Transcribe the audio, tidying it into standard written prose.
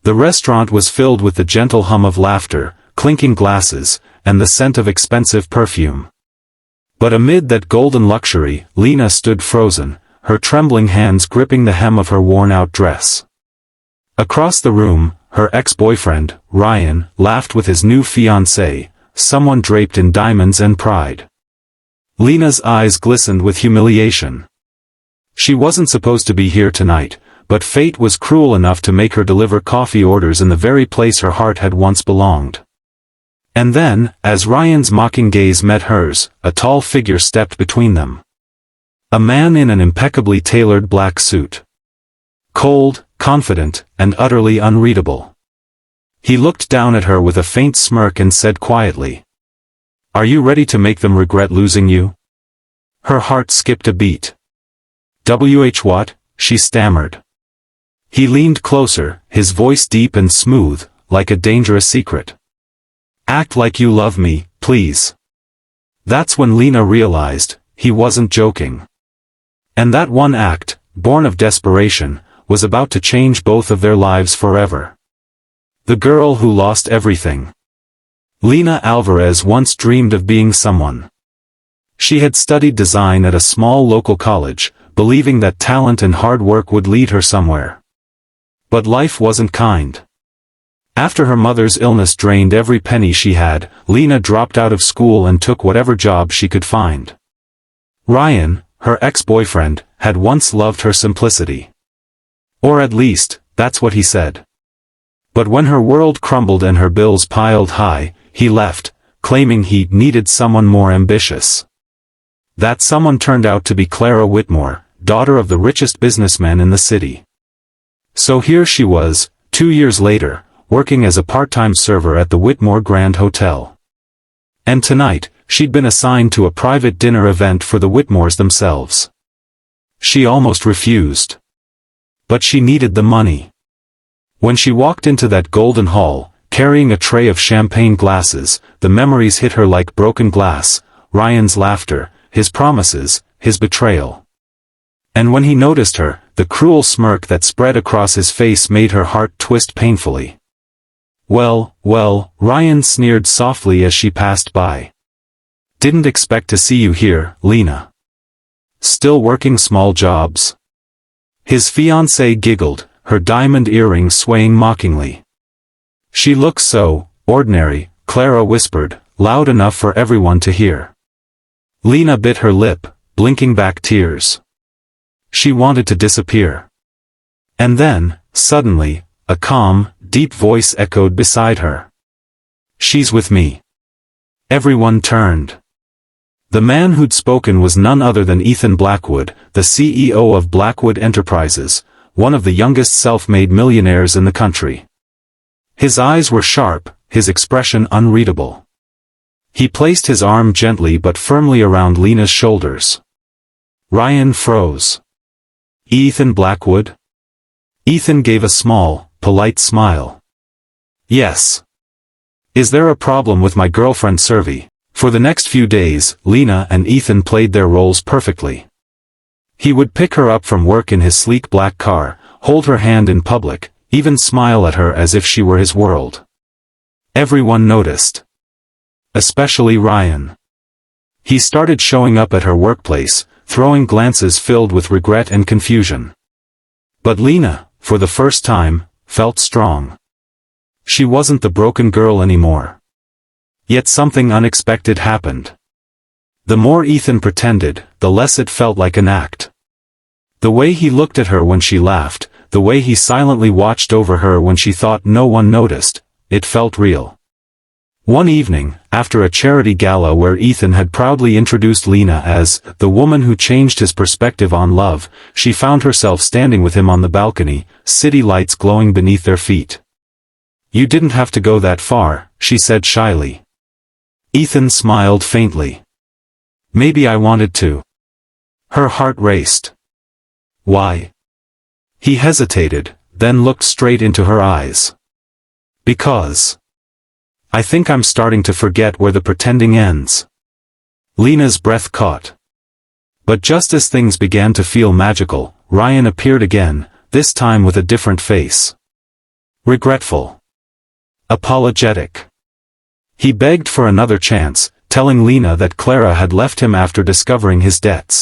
The restaurant was filled with the gentle hum of laughter, clinking glasses, and the scent of expensive perfume. But amid that golden luxury, Lena stood frozen, her trembling hands gripping the hem of her worn-out dress. Across the room, her ex-boyfriend, Ryan, laughed with his new fiancée, someone draped in diamonds and pride. Lena's eyes glistened with humiliation. She wasn't supposed to be here tonight, but fate was cruel enough to make her deliver coffee orders in the very place her heart had once belonged. And then, as Ryan's mocking gaze met hers, a tall figure stepped between them. A man in an impeccably tailored black suit. Cold, confident, and utterly unreadable. He looked down at her with a faint smirk and said quietly, "Are you ready to make them regret losing you?" Her heart skipped a beat. What? She stammered. He leaned closer, his voice deep and smooth, like a dangerous secret. "Act like you love me, please." That's when Lena realized, he wasn't joking. And that one act, born of desperation, was about to change both of their lives forever. The girl who lost everything. Lena Alvarez once dreamed of being someone. She had studied design at a small local college, believing that talent and hard work would lead her somewhere. But life wasn't kind. After her mother's illness drained every penny she had, Lena dropped out of school and took whatever job she could find. Ryan, her ex-boyfriend, had once loved her simplicity. Or at least, that's what he said. But when her world crumbled and her bills piled high, he left, claiming he needed someone more ambitious. That someone turned out to be Clara Whitmore, daughter of the richest businessman in the city. So here she was, 2 years later, working as a part-time server at the Whitmore Grand Hotel. And tonight, she'd been assigned to a private dinner event for the Whitmores themselves. She almost refused. But she needed the money. When she walked into that golden hall, carrying a tray of champagne glasses, the memories hit her like broken glass, Ryan's laughter, his promises, his betrayal. And when he noticed her, the cruel smirk that spread across his face made her heart twist painfully. "Well, Ryan sneered softly as she passed by. "Didn't expect to see you here, Lena. Still working small jobs?" His fiancée giggled, her diamond earrings swaying mockingly. "She looks so ordinary," Clara whispered, loud enough for everyone to hear. Lena bit her lip, blinking back tears. She wanted to disappear. And then, suddenly, a calm, deep voice echoed beside her. "She's with me." Everyone turned. The man who'd spoken was none other than Ethan Blackwood, the CEO of Blackwood Enterprises, one of the youngest self-made millionaires in the country. His eyes were sharp, his expression unreadable. He placed his arm gently but firmly around Lena's shoulders. Ryan froze. "Ethan Blackwood?" Ethan gave a small, polite smile. "Yes. Is there a problem with my girlfriend Survey?" For the next few days, Lena and Ethan played their roles perfectly. He would pick her up from work in his sleek black car, hold her hand in public, even smile at her as if she were his world. Everyone noticed. Especially Ryan. He started showing up at her workplace, throwing glances filled with regret and confusion. But Lena, for the first time, felt strong. She wasn't the broken girl anymore. Yet something unexpected happened. The more Ethan pretended, the less it felt like an act. The way he looked at her when she laughed, the way he silently watched over her when she thought no one noticed, it felt real. One evening, after a charity gala where Ethan had proudly introduced Lena as the woman who changed his perspective on love, she found herself standing with him on the balcony, city lights glowing beneath their feet. "You didn't have to go that far," she said shyly. Ethan smiled faintly. "Maybe I wanted to." Her heart raced. "Why?" He hesitated, then looked straight into her eyes. "Because I think I'm starting to forget where the pretending ends." Lena's breath caught. But just as things began to feel magical, Ryan appeared again, this time with a different face. regretful, apologetic. He begged for another chance, telling Lena that Clara had left him after discovering his debts.